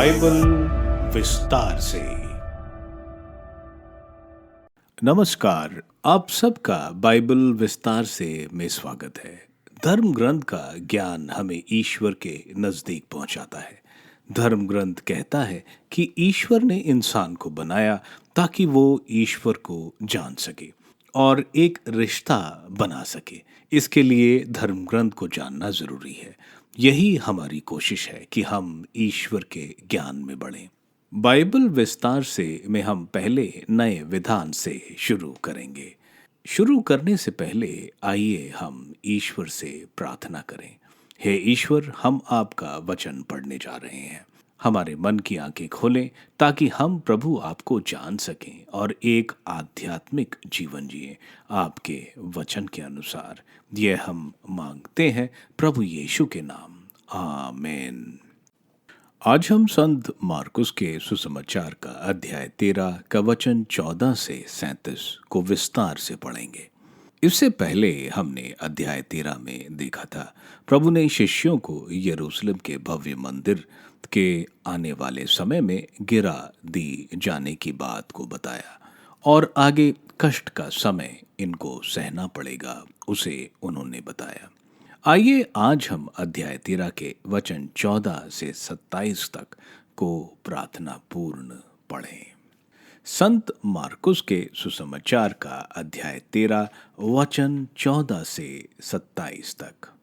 Bible विस्तार से। नमस्कार, आप सबका बाइबल विस्तार से में स्वागत है। धर्म ग्रंथ का ज्ञान हमें ईश्वर के नजदीक पहुंचाता है। धर्म ग्रंथ कहता है कि ईश्वर ने इंसान को बनाया ताकि वो ईश्वर को जान सके और एक रिश्ता बना सके। इसके लिए धर्म ग्रंथ को जानना जरूरी है। यही हमारी कोशिश है कि हम ईश्वर के ज्ञान में बढ़ें। बाइबल विस्तार से में हम पहले नए विधान से शुरू करेंगे। शुरू करने से पहले आइए हम ईश्वर से प्रार्थना करें। हे ईश्वर, हम आपका वचन पढ़ने जा रहे हैं। हमारे मन की आंखें खोलें ताकि हम प्रभु आपको जान सकें और एक आध्यात्मिक जीवन जिएं आपके वचन के अनुसार। यह हम मांगते हैं प्रभु यीशु के नाम, आमीन। आज हम संत मार्कुस के सुसमाचार का अध्याय 13 का वचन 14 से 37 को विस्तार से पढ़ेंगे। इससे पहले हमने अध्याय 13 में देखा था, प्रभु ने शिष्यों को यरूशलेम के भव्य मंदिर के आने वाले समय में गिरा दी जाने की बात को बताया और आगे कष्ट का समय इनको सहना पड़ेगा उसे उन्होंने बताया। आइए आज हम अध्याय 13 के वचन 14 से 27 तक को प्रार्थना पूर्ण पढ़ें। संत मार्कुस के सुसमाचार का अध्याय 13 वचन 14 से 27 तक।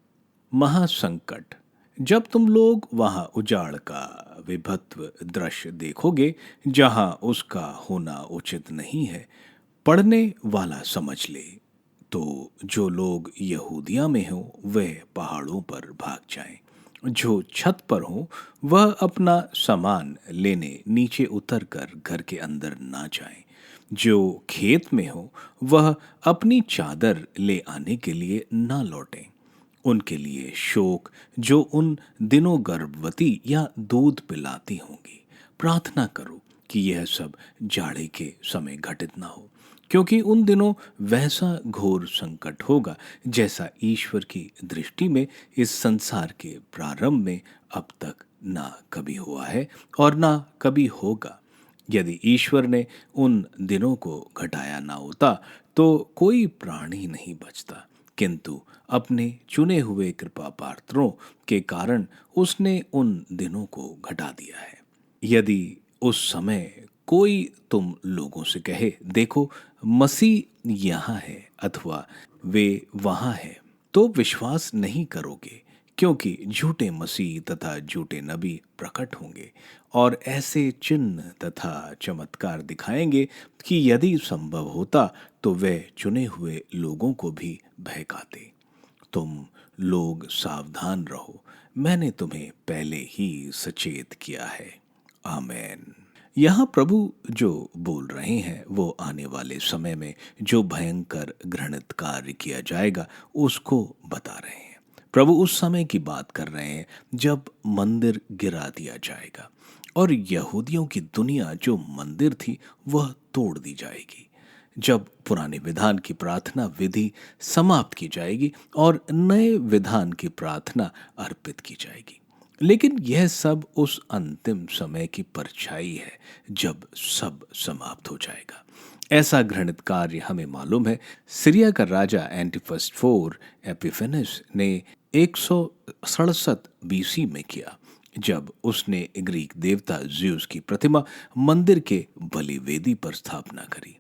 महासंकट। जब तुम लोग वहां उजाड़ का विभत्व दृश्य देखोगे जहां उसका होना उचित नहीं है, पढ़ने वाला समझ ले, तो जो लोग यहूदिया में हो वह पहाड़ों पर भाग जाएं। जो छत पर हो वह अपना सामान लेने नीचे उतरकर घर के अंदर ना जाएं। जो खेत में हो वह अपनी चादर ले आने के लिए ना लौटें। उनके लिए शोक जो उन दिनों गर्भवती या दूध पिलाती होंगी। प्रार्थना करो कि यह सब जाड़े के समय घटित ना हो, क्योंकि उन दिनों वैसा घोर संकट होगा जैसा ईश्वर की दृष्टि में इस संसार के प्रारंभ में अब तक ना कभी हुआ है और ना कभी होगा। यदि ईश्वर ने उन दिनों को घटाया ना होता तो कोई प्राणी नहीं बचता, किंतु अपने चुने हुए कृपा पात्रों के कारण उसने उन दिनों को घटा दिया है। यदि उस समय कोई तुम लोगों से कहे, देखो मसीह यहाँ है अथवा वे वहाँ है, तो विश्वास नहीं करोगे, क्योंकि झूठे मसीह तथा झूठे नबी प्रकट होंगे और ऐसे चिन्ह तथा चमत्कार दिखाएंगे कि यदि संभव होता तो वे चुने हुए लोगों को भी बहकाते। तुम लोग सावधान रहो, मैंने तुम्हें पहले ही सचेत किया है। आमीन। यहाँ प्रभु जो बोल रहे हैं वो आने वाले समय में जो भयंकर घृणित कार्य किया जाएगा उसको बता रहे हैं। प्रभु उस समय की बात कर रहे हैं जब मंदिर गिरा दिया जाएगा और यहूदियों की दुनिया जो मंदिर थी वह तोड़ दी जाएगी। जब पुराने विधान की प्रार्थना विधि समाप्त की जाएगी और नए विधान की प्रार्थना अर्पित की जाएगी। लेकिन यह सब उस अंतिम समय की परछाई है जब सब समाप्त हो जाएगा। ऐसा घृणित कार्य हमें मालूम है सीरिया का राजा एंटिपस IV एपिफेनेस ने 167 BC में किया, जब उसने ग्रीक देवता ज्यूस की प्रतिमा मंदिर के बलि वेदी पर स्थापना करी।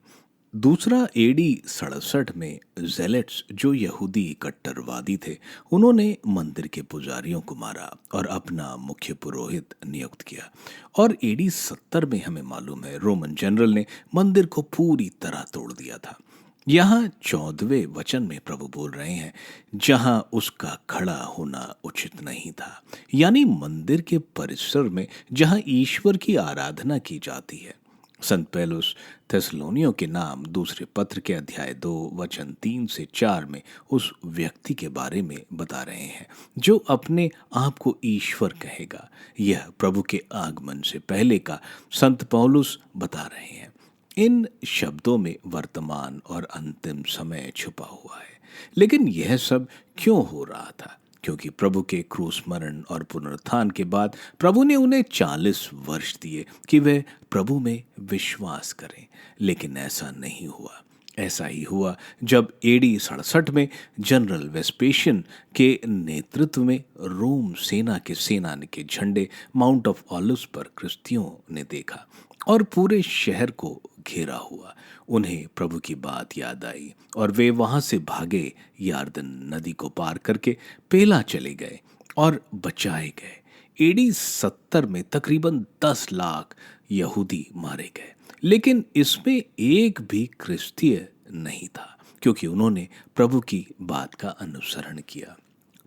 दूसरा AD 67 में जेलेट्स जो यहूदी कट्टरवादी थे, उन्होंने मंदिर के पुजारियों को मारा और अपना मुख्य पुरोहित नियुक्त किया। और AD 70 में हमें मालूम है रोमन जनरल ने मंदिर को पूरी तरह तोड़ दिया था। यहाँ 14वें वचन में प्रभु बोल रहे हैं जहां उसका खड़ा होना उचित नहीं था, यानी मंदिर के परिसर में जहां ईश्वर की आराधना की जाती है। संत पौलुस थिस्सलुनीयों के नाम दूसरे पत्र के अध्याय 2 वचन 3 से 4 में उस व्यक्ति के बारे में बता रहे हैं जो अपने आप को ईश्वर कहेगा। यह प्रभु के आगमन से पहले का संत पौलुस बता रहे हैं। इन शब्दों में वर्तमान और अंतिम समय छुपा हुआ है। लेकिन यह सब क्यों हो रहा था? क्योंकि प्रभु के क्रूस मरण और पुनरुत्थान के बाद प्रभु ने उन्हें 40 वर्ष दिए कि वे प्रभु में विश्वास करें। लेकिन ऐसा नहीं हुआ। ऐसा ही हुआ जब एडी 67 में जनरल वेस्पेशियन के नेतृत्व में रोम सेना के झंडे माउंट ऑफ ऑलिव्स पर क्रिस्तियों ने देखा और पूरे शहर को घेरा हुआ। उन्हें प्रभु की बात याद आई और वे वहां से भागे, यारदन नदी को पार करके पेला चले गए और बचाए गए। एडी 70 में तकरीबन 10 लाख यहूदी मारे गए, लेकिन इसमें एक भी क्रिस्तीय नहीं था, क्योंकि उन्होंने प्रभु की बात का अनुसरण किया।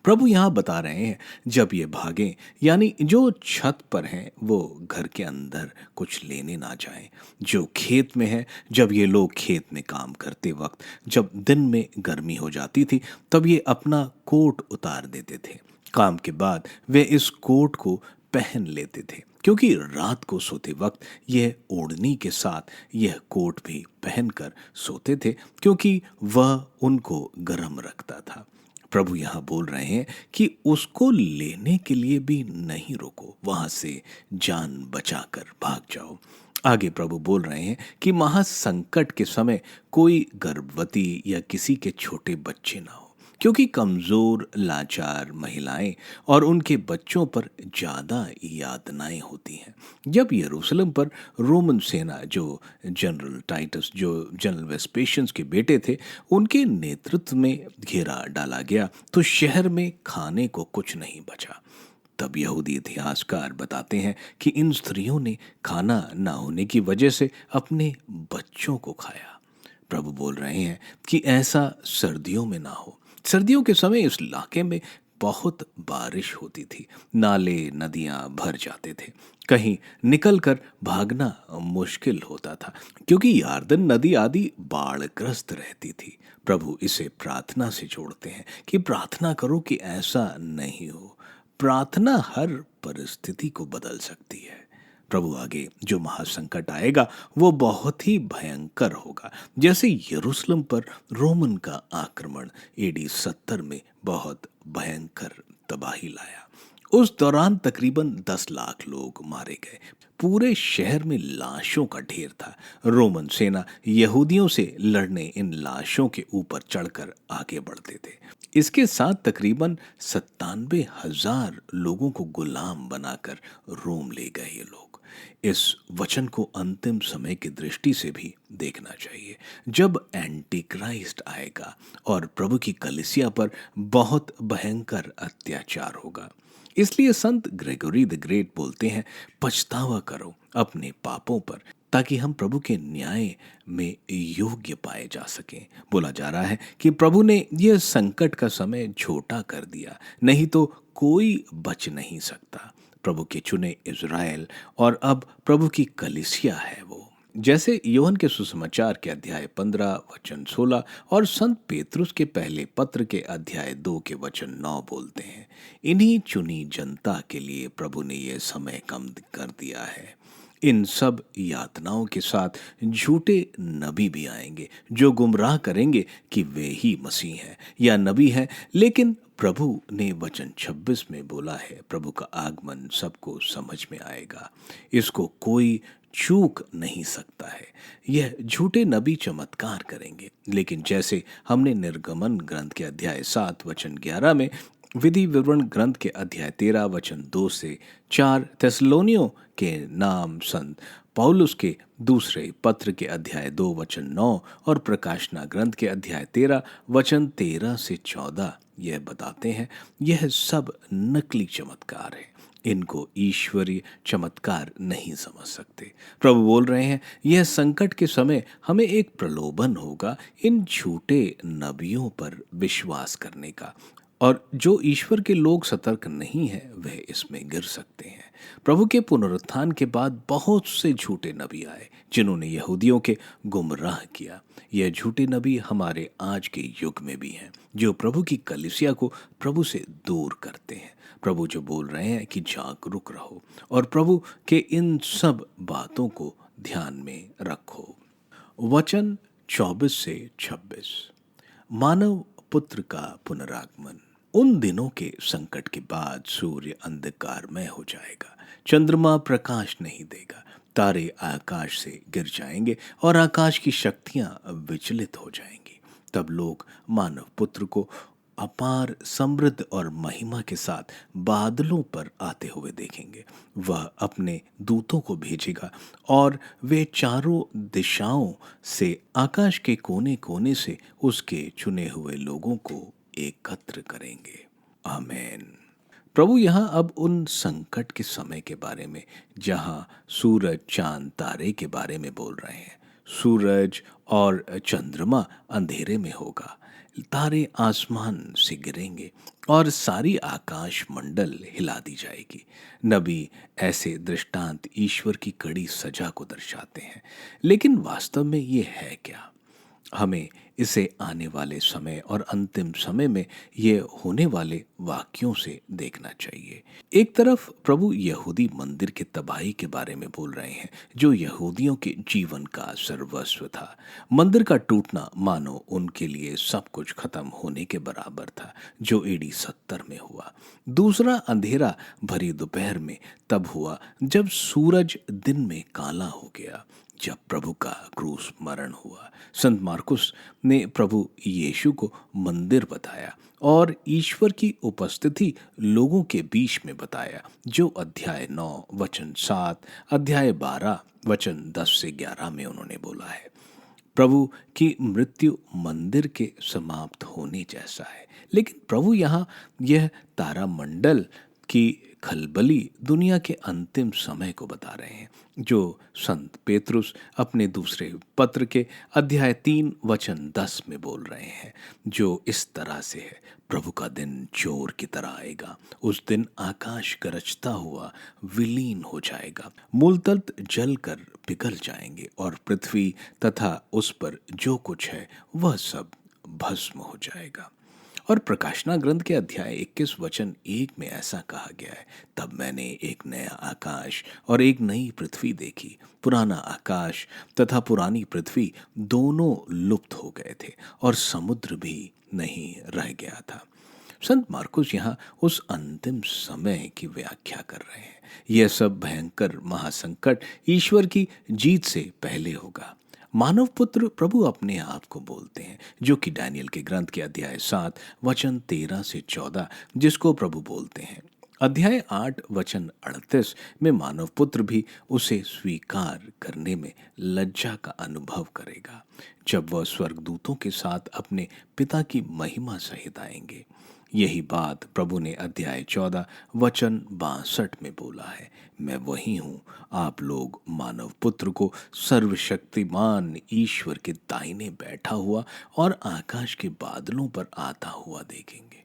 प्रभु यहाँ बता रहे हैं, जब ये भागें, यानी जो छत पर हैं वो घर के अंदर कुछ लेने ना जाएं। जो खेत में है, जब ये लोग खेत में काम करते वक्त जब दिन में गर्मी हो जाती थी तब ये अपना कोट उतार देते थे। काम के बाद वे इस कोट को पहन लेते थे, क्योंकि रात को सोते वक्त यह ओढ़नी के साथ यह कोट भी पहनकर सोते थे, क्योंकि वह उनको गर्म रखता था। प्रभु यहाँ बोल रहे हैं कि उसको लेने के लिए भी नहीं रुको, वहां से जान बचाकर भाग जाओ। आगे प्रभु बोल रहे हैं कि महासंकट के समय कोई गर्भवती या किसी के छोटे बच्चे ना हो, क्योंकि कमजोर, लाचार महिलाएं और उनके बच्चों पर ज्यादा यातनाएं होती हैं। जब यरूशलेम पर रोमन सेना, जो जनरल टाइटस, जो जनरल वेस्पेशियंस के बेटे थे, उनके नेतृत्व में घेरा डाला गया तो शहर में खाने को कुछ नहीं बचा। तब यहूदी इतिहासकार बताते हैं कि इन स्त्रियों ने खाना ना होने की वजह से अपने बच्चों को खाया। प्रभु बोल रहे हैं कि ऐसा सर्दियों में ना हो। सर्दियों के समय इस इलाके में बहुत बारिश होती थी, नाले नदियां भर जाते थे, कहीं निकलकर भागना मुश्किल होता था, क्योंकि यारदन नदी आदि बाढ़ग्रस्त रहती थी। प्रभु इसे प्रार्थना से जोड़ते हैं कि प्रार्थना करो कि ऐसा नहीं हो। प्रार्थना हर परिस्थिति को बदल सकती है। प्रभु आगे जो महासंकट आएगा वो बहुत ही भयंकर होगा, जैसे यरूशलेम पर रोमन का आक्रमण एडी 70 में बहुत भयंकर तबाही लाया। उस दौरान तकरीबन 10 लाख लोग मारे गए। पूरे शहर में लाशों का ढेर था। रोमन सेना यहूदियों से लड़ने इन लाशों के ऊपर चढ़कर आगे बढ़ते थे। इसके साथ तकरीबन 97,000 लोगों को गुलाम बनाकर रोम ले गए ये लोग। इस वचन को अंतिम समय की दृष्टि से भी देखना चाहिए, जब एंटी क्राइस्ट आएगा और प्रभु की कलीसिया पर बहुत भयंकर अत्याचार होगा। इसलिए संत ग्रेगोरी द ग्रेट बोलते हैं, पछतावा करो अपने पापों पर, ताकि हम प्रभु के न्याय में योग्य पाए जा सकें। बोला जा रहा है कि प्रभु ने यह संकट का समय छोटा कर दिया, नहीं तो कोई बच नहीं सकता। प्रभु के चुने इज़राइल और अब प्रभु की कलीसिया है वो, जैसे यूहन्ना के सुसमाचार के अध्याय 15 वचन 16 और संत पेतरुस के पहले पत्र के अध्याय 2 के वचन 9 बोलते हैं। इन्हीं चुनी जनता के लिए प्रभु ने यह समय कम कर दिया है। इन सब यातनाओं के साथ झूठे नबी भी आएंगे, जो गुमराह करेंगे कि वे ही मसीह हैं या नबी हैं। लेकिन प्रभु ने वचन 26 में बोला है, प्रभु का आगमन सबको समझ में आएगा, इसको कोई चूक नहीं सकता है। यह झूठे नबी चमत्कार करेंगे, लेकिन जैसे हमने निर्गमन ग्रंथ के अध्याय 7 वचन 11 में, विधि विवरण ग्रंथ के अध्याय 13 वचन 2 से 4, थिस्सलुनीयों के नाम संत पौलुस के दूसरे पत्र के अध्याय 2 वचन 9 और प्रकाशना ग्रंथ के अध्याय 13 वचन 13 से 14 यह बताते हैं, यह सब नकली चमत्कार है, इनको ईश्वरीय चमत्कार नहीं समझ सकते। प्रभु बोल रहे हैं, यह संकट के समय हमें एक प्रलोभन होगा इन झूठे नबियों पर विश्वास करने का, और जो ईश्वर के लोग सतर्क नहीं हैं वह इसमें गिर सकते हैं। प्रभु के पुनरुत्थान के बाद बहुत से झूठे नबी आए, जिन्होंने यहूदियों के गुमराह किया। यह झूठे नबी हमारे आज के युग में भी हैं, जो प्रभु की कलीसिया को प्रभु से दूर करते हैं। प्रभु जो बोल रहे हैं कि जागरूक रहो और प्रभु के इन सब बातों को ध्यान में रखो। वचन 24 से 26, मानव पुत्र का पुनरागमन। उन दिनों के संकट के बाद सूर्य अंधकारमय हो जाएगा, चंद्रमा प्रकाश नहीं देगा, तारे आकाश से गिर जाएंगे और आकाश की शक्तियां विचलित हो जाएंगी। तब लोग मानव पुत्र को अपार समृद्ध और महिमा के साथ बादलों पर आते हुए देखेंगे। वह अपने दूतों को भेजेगा और वे चारों दिशाओं से, आकाश के कोने कोने से उसके चुने हुए लोगों को एकत्र करेंगे। आमीन। प्रभु यहाँ अब उन संकट के समय के बारे में, जहाँ सूरज चांद तारे के बारे में बोल रहे हैं। सूरज और चंद्रमा अंधेरे में होगा, तारे आसमान से गिरेंगे और सारी आकाश मंडल हिला दी जाएगी। नबी ऐसे दृष्टांत ईश्वर की कड़ी सजा को दर्शाते हैं, लेकिन वास्तव में ये है क्या? हमें इसे आने वाले समय और अंतिम समय में ये होने वाले वाक्यों से देखना चाहिए। एक तरफ प्रभु यहूदी मंदिर के तबाही के बारे में बोल रहे हैं, जो यहूदियों के जीवन का सर्वस्व था। मंदिर का टूटना मानो उनके लिए सब कुछ खत्म होने के बराबर था, जो एडी 70 में हुआ। दूसरा अंधेरा भरी दोपहर में तब हुआ जब सूरज दिन में काला हो गया, जब प्रभु का क्रूस मरण हुआ। संत मार्कुस ने प्रभु यीशु को मंदिर बताया और ईश्वर की उपस्थिति लोगों के बीच में बताया, जो अध्याय 9 वचन 7, अध्याय 12 वचन 10 से 11 में उन्होंने बोला है। प्रभु की मृत्यु मंदिर के समाप्त होने जैसा है, लेकिन प्रभु यहाँ यह तारामंडल की खलबली दुनिया के अंतिम समय को बता रहे हैं, जो संत पेतरुस अपने दूसरे पत्र के अध्याय 3 वचन 10 में बोल रहे हैं, जो इस तरह से है। प्रभु का दिन चोर की तरह आएगा। उस दिन आकाश गरजता हुआ विलीन हो जाएगा, मूलतल जलकर पिघल जाएंगे और पृथ्वी तथा उस पर जो कुछ है वह सब भस्म हो जाएगा। और प्रकाशना ग्रंथ के अध्याय 21 वचन 1 में ऐसा कहा गया है, तब मैंने एक नया आकाश और एक नई पृथ्वी देखी। पुराना आकाश तथा पुरानी पृथ्वी दोनों लुप्त हो गए थे और समुद्र भी नहीं रह गया था। संत मार्कुस यहाँ उस अंतिम समय की व्याख्या कर रहे हैं। यह सब भयंकर महासंकट ईश्वर की जीत से पहले होगा। मानव पुत्र प्रभु अपने आप को बोलते हैं, जो कि डैनियल के ग्रंथ के अध्याय 7 वचन 13 से 14, जिसको प्रभु बोलते हैं। अध्याय 8 वचन 38 में मानव पुत्र भी उसे स्वीकार करने में लज्जा का अनुभव करेगा, जब वह स्वर्गदूतों के साथ अपने पिता की महिमा सहित आएंगे। यही बात प्रभु ने अध्याय 14 वचन 62 में बोला है, मैं वही हूँ, आप लोग मानव पुत्र को सर्वशक्तिमान ईश्वर के दाहिने बैठा हुआ और आकाश के बादलों पर आता हुआ देखेंगे।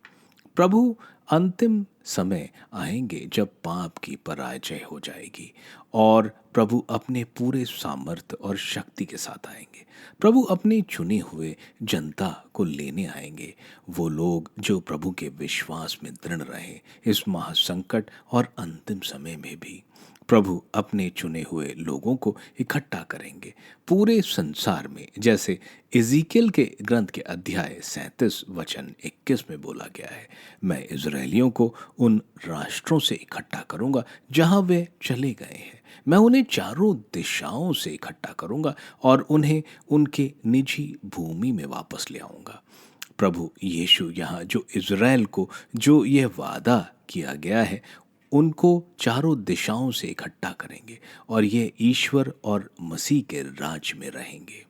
प्रभु अंतिम समय आएंगे जब पाप की पराजय हो जाएगी और प्रभु अपने पूरे सामर्थ्य और शक्ति के साथ आएंगे। प्रभु अपने चुने हुए जनता को लेने आएंगे, वो लोग जो प्रभु के विश्वास में दृढ़ रहे इस महासंकट और अंतिम समय में भी। प्रभु अपने चुने हुए लोगों को इकट्ठा करेंगे पूरे संसार में, जैसे इज़ीकियल के ग्रंथ के अध्याय 37 वचन 21 में बोला गया है, मैं इज़राइलियों को उन राष्ट्रों से इकट्ठा करूंगा जहां वे चले गए हैं। मैं उन्हें चारों दिशाओं से इकट्ठा करूंगा और उन्हें उनके निजी भूमि में वापस ले आऊंगा। प्रभु यीशु यहाँ जो इज़राइल को जो यह वादा किया गया है, उनको चारों दिशाओं से इकट्ठा करेंगे और ये ईश्वर और मसीह के राज में रहेंगे।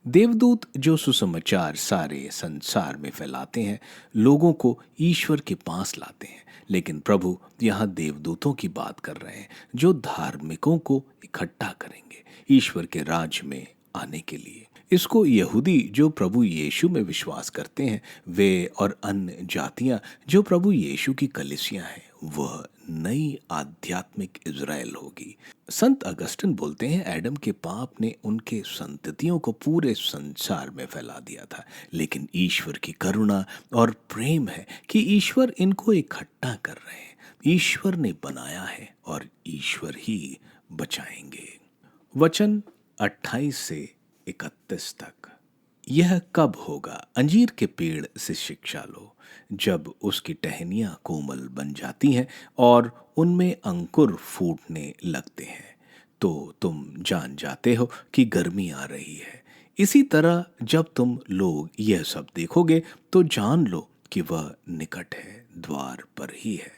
देवदूत जो सुसमाचार सारे संसार में फैलाते हैं, लोगों को ईश्वर के पास लाते हैं, लेकिन प्रभु यहाँ देवदूतों की बात कर रहे हैं जो धार्मिकों को इकट्ठा करेंगे ईश्वर के राज में आने के लिए। इसको यहूदी जो प्रभु यीशु में विश्वास करते हैं, वे और अन्य जातियां जो प्रभु यीशु की कलीसियां हैं, वह नई आध्यात्मिक इज़राइल होगी। संत अगस्टिन बोलते हैं, एडम के पाप ने उनके संततियों को पूरे संसार में फैला दिया था, लेकिन ईश्वर की करुणा और प्रेम है कि ईश्वर इनको इकट्ठा कर रहे हैं। ईश्वर ने बनाया है और ईश्वर ही बचाएंगे। वचन 28 से 31 तक, यह कब होगा? अंजीर के पेड़ से शिक्षा लो। जब उसकी टहनियाँ कोमल बन जाती हैं और उनमें अंकुर फूटने लगते हैं, तो तुम जान जाते हो कि गर्मी आ रही है। इसी तरह जब तुम लोग यह सब देखोगे तो जान लो कि वह निकट है, द्वार पर ही है।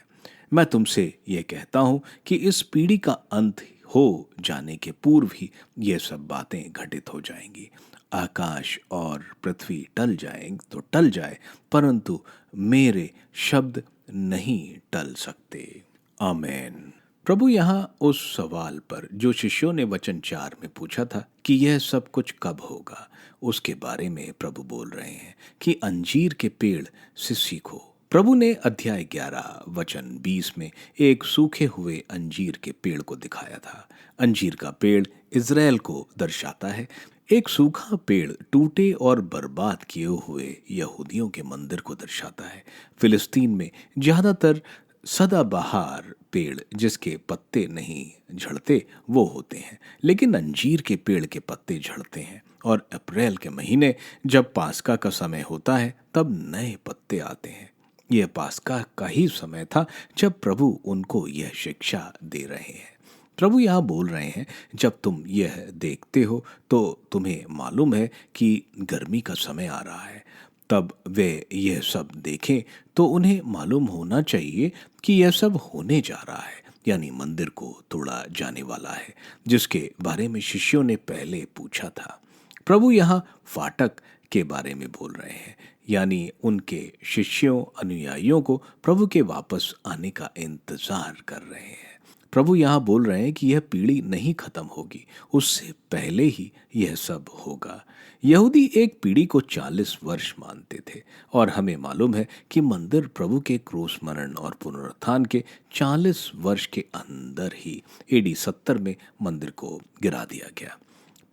मैं तुमसे यह कहता हूं कि इस पीढ़ी का अंत हो जाने के पूर्व ही यह सब बातें घटित हो जाएंगी। आकाश और पृथ्वी टल जाएंगे तो टल जाए, परंतु मेरे शब्द नहीं टल सकते। आमेन। प्रभु यहाँ उस सवाल पर जो शिष्यों ने वचन 4 में पूछा था कि यह सब कुछ कब होगा, उसके बारे में प्रभु बोल रहे हैं कि अंजीर के पेड़ से सीखो। प्रभु ने अध्याय 11 वचन 20 में एक सूखे हुए अंजीर के पेड़ को दिखाया था। अंजीर का पेड़ इज़राइल को दर्शाता है। एक सूखा पेड़ टूटे और बर्बाद किए हुए यहूदियों के मंदिर को दर्शाता है। फिलिस्तीन में ज्यादातर सदाबहार पेड़ जिसके पत्ते नहीं झड़ते वो होते हैं, लेकिन अंजीर के पेड़ के पत्ते झड़ते हैं और अप्रैल के महीने जब पास्का का समय होता है तब नए पत्ते आते हैं। यह पास्का का ही समय था जब प्रभु उनको यह शिक्षा दे रहे हैं। प्रभु यहाँ बोल रहे हैं, जब तुम यह देखते हो तो तुम्हें मालूम है कि गर्मी का समय आ रहा है। तब वे यह सब देखें तो उन्हें मालूम होना चाहिए कि यह सब होने जा रहा है, यानी मंदिर को तोड़ा जाने वाला है, जिसके बारे में शिष्यों ने पहले पूछा था। प्रभु यहाँ फाटक के बारे में बोल रहे हैं, यानी उनके शिष्यों अनुयायियों को प्रभु के वापस आने का इंतजार कर रहे हैं। प्रभु यहाँ बोल रहे हैं कि यह पीढ़ी नहीं खत्म होगी, उससे पहले ही यह सब होगा। यहूदी एक पीढ़ी को 40 वर्ष मानते थे और हमें मालूम है कि मंदिर प्रभु के क्रूस मरण और पुनरुत्थान के 40 वर्ष के अंदर ही एडी 70 में मंदिर को गिरा दिया गया।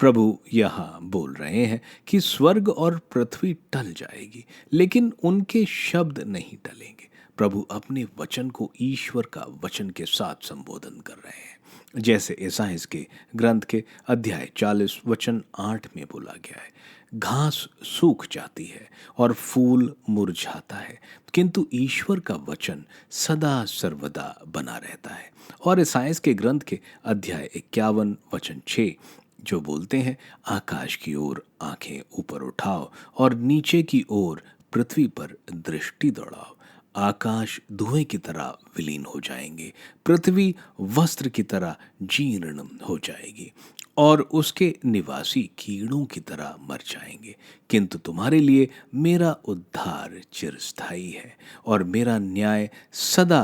प्रभु यहाँ बोल रहे हैं कि स्वर्ग और पृथ्वी टल जाएगी, लेकिन उनके शब्द नहीं टलेंगे। प्रभु अपने वचन को ईश्वर का वचन के साथ संबोधन कर रहे हैं, जैसे ईसाइयाह के ग्रंथ के अध्याय 40 वचन 8 में बोला गया है। घास सूख जाती है और फूल मुरझाता है, किंतु ईश्वर का वचन सदा सर्वदा बना रहता है। और ईसाइयाह के ग्रंथ के अध्याय 51 वचन 6 जो बोलते हैं, आकाश की ओर आंखें ऊपर उठाओ और नीचे की ओर पृथ्वी पर दृष्टि दौड़ाओ। आकाश धुएं की तरह विलीन हो जाएंगे, पृथ्वी वस्त्र की तरह जीर्ण हो जाएगी और उसके निवासी कीड़ों की तरह मर जाएंगे, किंतु तुम्हारे लिए मेरा उद्धार चिरस्थायी है और मेरा न्याय सदा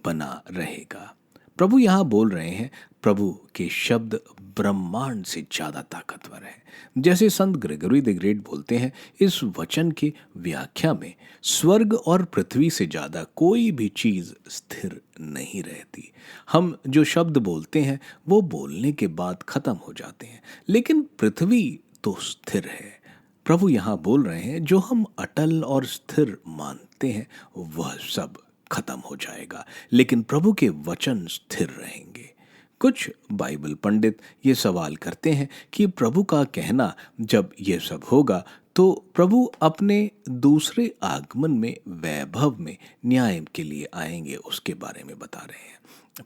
बना रहेगा। प्रभु यहाँ बोल रहे हैं, प्रभु के शब्द ब्रह्मांड से ज्यादा ताकतवर है। जैसे संत ग्रेगरी द ग्रेट बोलते हैं, इस वचन की व्याख्या में स्वर्ग और पृथ्वी से ज्यादा कोई भी चीज स्थिर नहीं रहती। हम जो शब्द बोलते हैं वो बोलने के बाद खत्म हो जाते हैं, लेकिन पृथ्वी तो स्थिर है। प्रभु यहाँ बोल रहे हैं, जो हम अटल और स्थिर मानते हैं वह सब खत्म हो जाएगा, लेकिन प्रभु के वचन स्थिर रहेंगे। कुछ बाइबल पंडित ये सवाल करते हैं कि प्रभु का कहना जब ये सब होगा तो प्रभु अपने दूसरे आगमन में वैभव में न्याय के लिए आएंगे, उसके बारे में बता रहे हैं।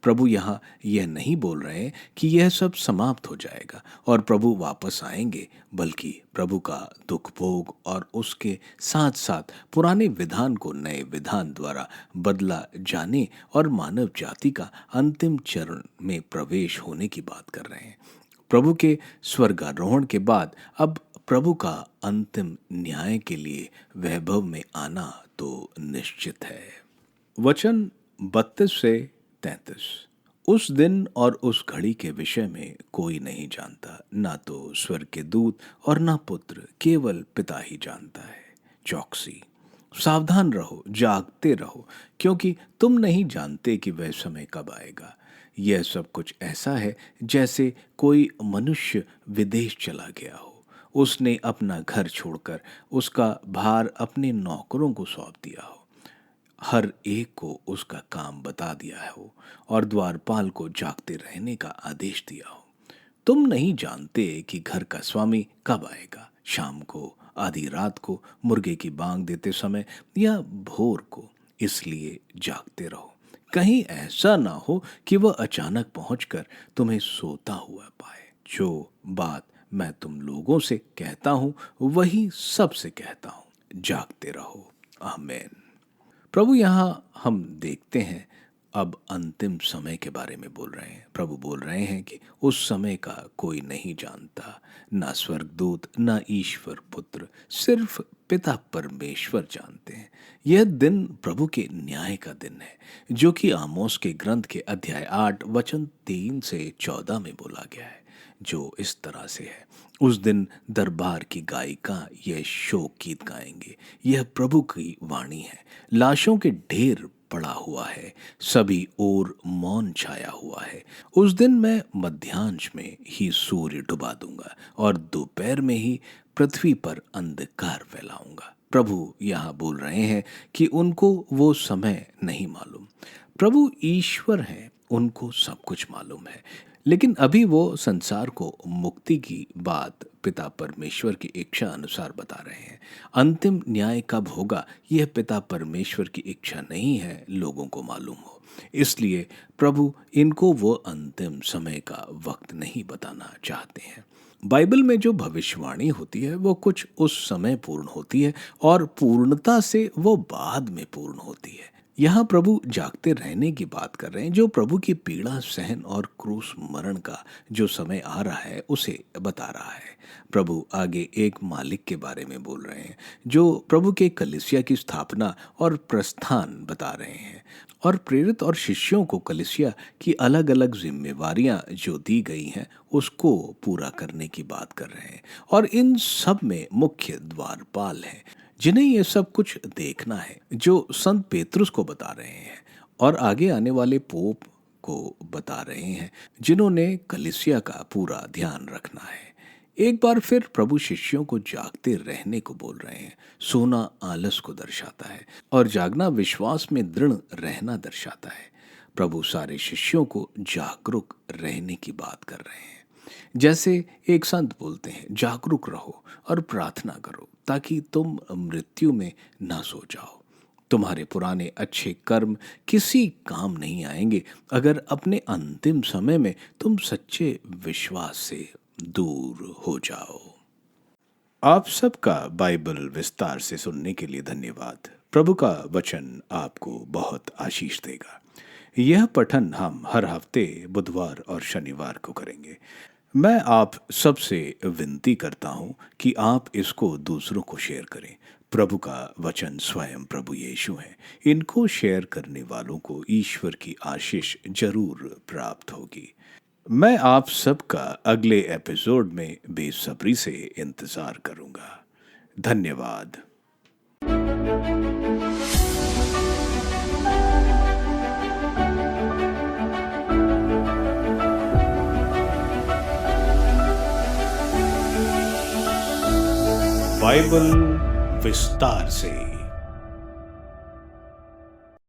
प्रभु यहाँ यह नहीं बोल रहे हैं कि यह सब समाप्त हो जाएगा और प्रभु वापस आएंगे, बल्कि प्रभु का दुख भोग और उसके साथ साथ पुराने विधान को नए विधान द्वारा बदला जाने और मानव जाति का अंतिम चरण में प्रवेश होने की बात कर रहे हैं। प्रभु के स्वर्गारोहण के बाद अब प्रभु का अंतिम न्याय के लिए वैभव में आना तो निश्चित है। वचन 32 से 33। उस दिन और उस घड़ी के विषय में कोई नहीं जानता, ना तो स्वर्ग के दूत और ना पुत्र, केवल पिता ही जानता है। चौकसी। सावधान रहो, जागते रहो, क्योंकि तुम नहीं जानते कि वह समय कब आएगा। यह सब कुछ ऐसा है जैसे कोई मनुष्य विदेश चला गया हो। उसने अपना घर छोड़कर उसका भार अपने नौकरों को सौंप दिया हो, हर एक को उसका काम बता दिया हो और द्वारपाल को जागते रहने का आदेश दिया हो। तुम नहीं जानते कि घर का स्वामी कब आएगा, शाम को, आधी रात को, मुर्गे की बांग देते समय या भोर को। इसलिए जागते रहो, कहीं ऐसा ना हो कि वह अचानक पहुंचकर तुम्हें सोता हुआ पाए। जो बात मैं तुम लोगों से कहता हूं वही सबसे कहता हूं, जागते रहो। आमीन। प्रभु यहाँ हम देखते हैं अब अंतिम समय के बारे में बोल रहे हैं। प्रभु बोल रहे हैं कि उस समय का कोई नहीं जानता, ना स्वर्गदूत ना ईश्वर पुत्र, सिर्फ पिता परमेश्वर जानते हैं। यह दिन प्रभु के न्याय का दिन है, जो कि आमोस के ग्रंथ के अध्याय 8 वचन 3 से 14 में बोला गया है, जो इस तरह से है। उस दिन दरबार की गायिका यह शोक गीत गाएंगे, यह प्रभु की वाणी है। लाशों के ढेर पड़ा हुआ है, सभी ओर मौन छाया हुआ है। उस दिन मैं मध्यांश में ही सूर्य डुबा दूंगा और दोपहर में ही पृथ्वी पर अंधकार फैलाऊंगा। प्रभु यहाँ बोल रहे हैं कि उनको वो समय नहीं मालूम। प्रभु ईश्वर हैं, उनको सब कुछ मालूम है, लेकिन अभी वो संसार को मुक्ति की बात पिता परमेश्वर की इच्छा अनुसार बता रहे हैं। अंतिम न्याय कब होगा यह पिता परमेश्वर की इच्छा नहीं है लोगों को मालूम हो। इसलिए प्रभु इनको वो अंतिम समय का वक्त नहीं बताना चाहते हैं। बाइबल में जो भविष्यवाणी होती है वो कुछ उस समय पूर्ण होती है और पूर्णता से वो बाद में पूर्ण होती है। यहाँ प्रभु जागते रहने की बात कर रहे हैं, जो प्रभु की पीड़ा सहन और क्रूस मरण का जो समय आ रहा है उसे बता रहा है। प्रभु आगे एक मालिक के बारे में बोल रहे हैं, जो प्रभु के कलीसिया की स्थापना और प्रस्थान बता रहे हैं, और प्रेरित और शिष्यों को कलीसिया की अलग अलग जिम्मेवारियां जो दी गई हैं उसको पूरा करने की बात कर रहे हैं। और इन सब में मुख्य द्वारपाल हैं, जिन्हें ये सब कुछ देखना है, जो संत पेतरुस को बता रहे हैं और आगे आने वाले पोप को बता रहे हैं, जिन्होंने कलीसिया का पूरा ध्यान रखना है। एक बार फिर प्रभु शिष्यों को जागते रहने को बोल रहे हैं। सोना आलस को दर्शाता है और जागना विश्वास में दृढ़ रहना दर्शाता है। प्रभु सारे शिष्यों को जागरूक रहने की बात कर रहे हैं। जैसे एक संत बोलते हैं, जागरूक रहो और प्रार्थना करो ताकि तुम मृत्यु में ना सो जाओ। तुम्हारे पुराने अच्छे कर्म किसी काम नहीं आएंगे अगर अपने अंतिम समय में तुम सच्चे विश्वास से दूर हो जाओ। आप सबका बाइबल विस्तार से सुनने के लिए धन्यवाद। प्रभु का वचन आपको बहुत आशीष देगा। यह पठन हम हर हफ्ते बुधवार और शनिवार को करेंगे। मैं आप सबसे विनती करता हूँ कि आप इसको दूसरों को शेयर करें। प्रभु का वचन स्वयं प्रभु यीशु है। इनको शेयर करने वालों को ईश्वर की आशीष जरूर प्राप्त होगी। मैं आप सबका अगले एपिसोड में बेसब्री से इंतजार करूंगा। धन्यवाद। बाइबल विस्तार से।